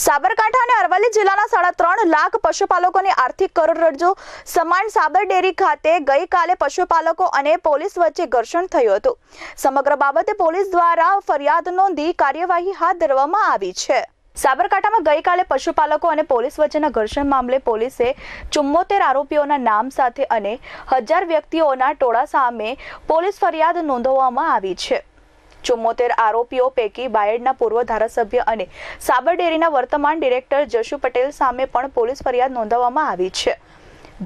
સાબરકાંઠા અને અરવલ્લી જિલ્લાના 3.5 લાખ પશુપાલકોની આર્થિક કરોડરજ્જુ સમાન સાબર ડેરી ખાતે ગઈકાલે પશુપાલકો અને પોલીસ વચ્ચે ઘર્ષણ થયું હતું। સમગ્ર બાબતે પોલીસ દ્વારા ફરિયાદ નોંધી કાર્યવાહી હાથ ધરવામાં આવી છે। સાબરકાંઠામાં ગઈકાલે પશુપાલકો અને પોલીસ વચ્ચેના ઘર્ષણ મામલે પોલીસે 74 આરોપીઓના નામ સાથે અને 1000 વ્યક્તિઓના ટોળા સામે પોલીસ ફરિયાદ નોંધવામાં આવી છે। 74 આરોપીઓ પૈકી બાયડના પૂર્વ ધારાસભ્ય અને સાબર ડેરીના વર્તમાન ડિરેક્ટર જશુ પટેલ સામે પણ પોલીસ ફરિયાદ નોંધવામાં આવી છે।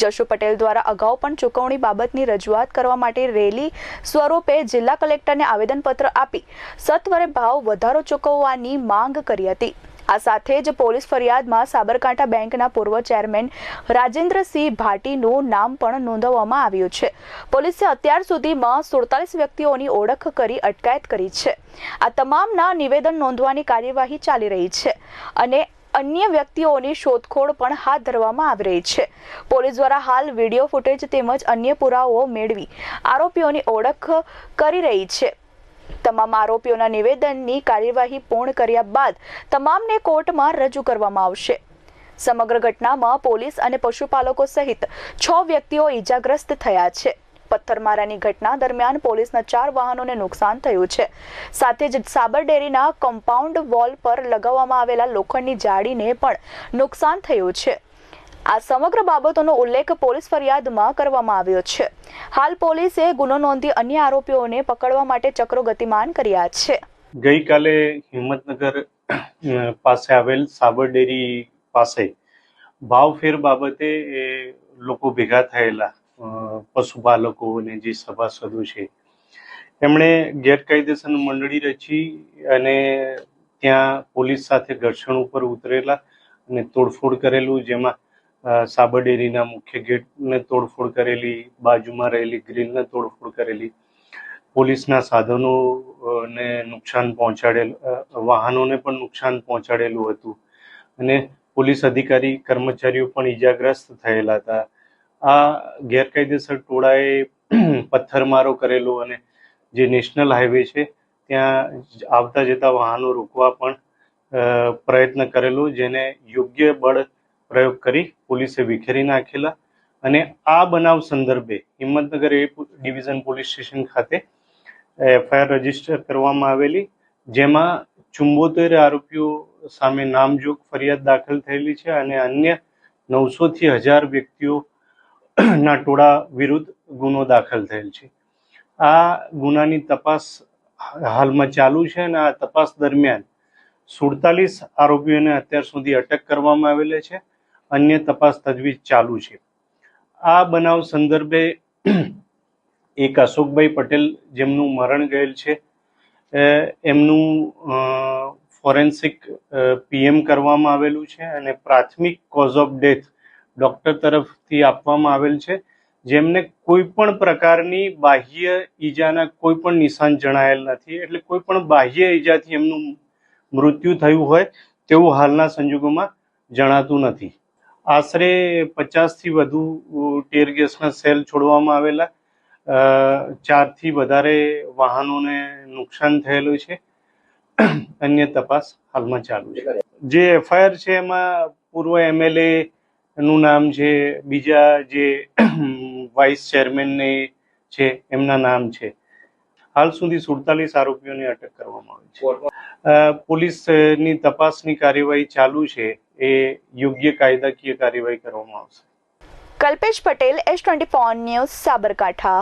જશુ પટેલ દ્વારા અગાઉ પણ ચૂકવણી બાબતની રજૂઆત કરવા માટે રેલી સ્વરૂપે જિલ્લા કલેક્ટરને આવેદનપત્ર આપી સત્વરે ભાવ વધારો ચૂકવવાની માંગ કરી હતી। આ સાથે જ પોલીસ ફરિયાદમાં સાબરકાંઠા બેંકના પૂર્વ ચેરમેન રાજેન્દ્રસિંહ ભાટીનું નામ પણ નોંધવામાં આવ્યું છે। પોલીસે અત્યાર સુધીમાં 47 વ્યક્તિઓની ઓળખ કરી અટકાયત કરી છે। આ તમામના નિવેદન નોંધવાની કાર્યવાહી ચાલી રહી છે અને અન્ય વ્યક્તિઓની શોધખોળ પણ હાથ ધરવામાં આવી રહી છે। પોલીસ દ્વારા હાલ વિડીયો ફૂટેજ તેમજ અન્ય પુરાવાઓ મેળવી આરોપીઓની ઓળખ કરી રહી છે। તમામ આરોપીઓના નિવેદનની કાર્યવાહી પૂર્ણ કર્યા બાદ તમામને કોર્ટમાં રજૂ કરવામાં આવશે। સમગ્ર ઘટનામાં પોલીસ અને પશુપાલકો સહિત 6 વ્યક્તિઓ ઈજાગ્રસ્ત થયા છે। પથ્થરમારાની ઘટના દરમિયાન પોલીસના 4 વાહનોને નુકસાન થયું છે। સાથે જ સાબર ડેરીના કમ્પાઉન્ડ વોલ પર લગાવવામાં આવેલા લોખંડની જાળીને પણ નુકસાન થયું છે। આ સમગ્ર બાબતોનો ઉલ્લેખ પોલીસ ફરિયાદમાં કરવામાં આવ્યો છે। હાલ પોલીસે ગુનો નોંધી અન્ય આરોપીઓને પકડવા માટે ચક્રો ગતિમાન કર્યા છે। ગઈકાલે હિંમતનગર પાસે આવેલ સાબર ડેરી પાસે ભાવફેર બાબતે લોકો ભેગા થયેલા પશુપાલકો અને જે સભાસદો છે એમણે ગેરકાયદેસર મંડળી રચી અને ત્યાં પોલીસ સાથે ઘર્ષણ ઉપર ઉતરેલા અને તોડફોડ કરેલું, જેમાં સાબર ડેરીના મુખ્ય ગેટને તોડફોડ કરેલી, બાજુમાં રહેલી ગ્રીલને તોડફોડ કરેલી, પોલીસના સાધનોને નુકસાન પહોંચાડેલું, વાહનોને પણ નુકસાન પહોંચાડેલું હતું અને પોલીસ અધિકારી કર્મચારીઓ પણ ઈજાગ્રસ્ત થયેલા હતા। આ ગેરકાયદેસર ટોળાએ પથ્થરમારો કરેલો અને જે નેશનલ હાઈવે છે ત્યાં આવતા જતા વાહનો રોકવા પણ પ્રયત્ન કરેલો, જેને યોગ્ય બળ પ્રયોગ કરી પોલીસે વિખેરી નાખેલા અને આ બનાવ સંદર્ભે હિંમતનગર એ ડિવિઝન પોલીસ સ્ટેશન ખાતે એફઆઈઆર રજીસ્ટર કરવામાં આવેલી, જેમાં 74 આરોપીઓ સામે નામજોગ ફરિયાદ દાખલ થયેલી છે અને અન્ય 900 થી 1000 વ્યક્તિઓના ટોળા વિરુદ્ધ ગુનો દાખલ થયેલ છે। આ ગુનાની તપાસ હાલમાં ચાલુ છે અને આ તપાસ દરમિયાન 47 આરોપીઓને અત્યાર સુધી અટક કરવામાં આવેલા છે। અન્ય તપાસ તજવીજ ચાલુ છે। આ બનાવ સંદર્ભે એક અશોકભાઈ પટેલ જેમનું મરણ ગયેલ છે, એમનું ફોરેન્સિક પીએમ કરવામાં આવેલું છે અને પ્રાથમિક કોઝ ઓફ ડેથ ડૉક્ટર તરફથી આપવામાં આવેલ છે, જેમને કોઈ પણ પ્રકારની બાહ્ય ઈજાના કોઈ પણ નિશાન જણાયેલ નથી। એટલે કોઈ પણ બાહ્ય ઈજાથી એમનું મૃત્યુ થયું હોય તેવું હાલના સંજોગોમાં જણાતું નથી। આશરે 50 થી વધુ ટીયર ગેસના સેલ છોડવામાં આવેલા, 4 થી વધારે વાહનોને નુકસાન થયેલું છે। અન્ય તપાસ હાલમાં ચાલુ છે। જે એફઆઈઆર છે એમાં પૂર્વ એમએલએ નું નામ છે, બીજા જે વાઇસ ચેરમેન છે એમના નામ છે। હાલ સુધી 47 આરોપીઓની અટક કરવામાં આવી છે। પોલીસની તપાસની કાર્યવાહી ચાલુ છે, એ યોગ્ય કાયદાકીય કાર્યવાહી કરવામાં આવશે। Kalpesh Patel, S24 news, Sabarkantha.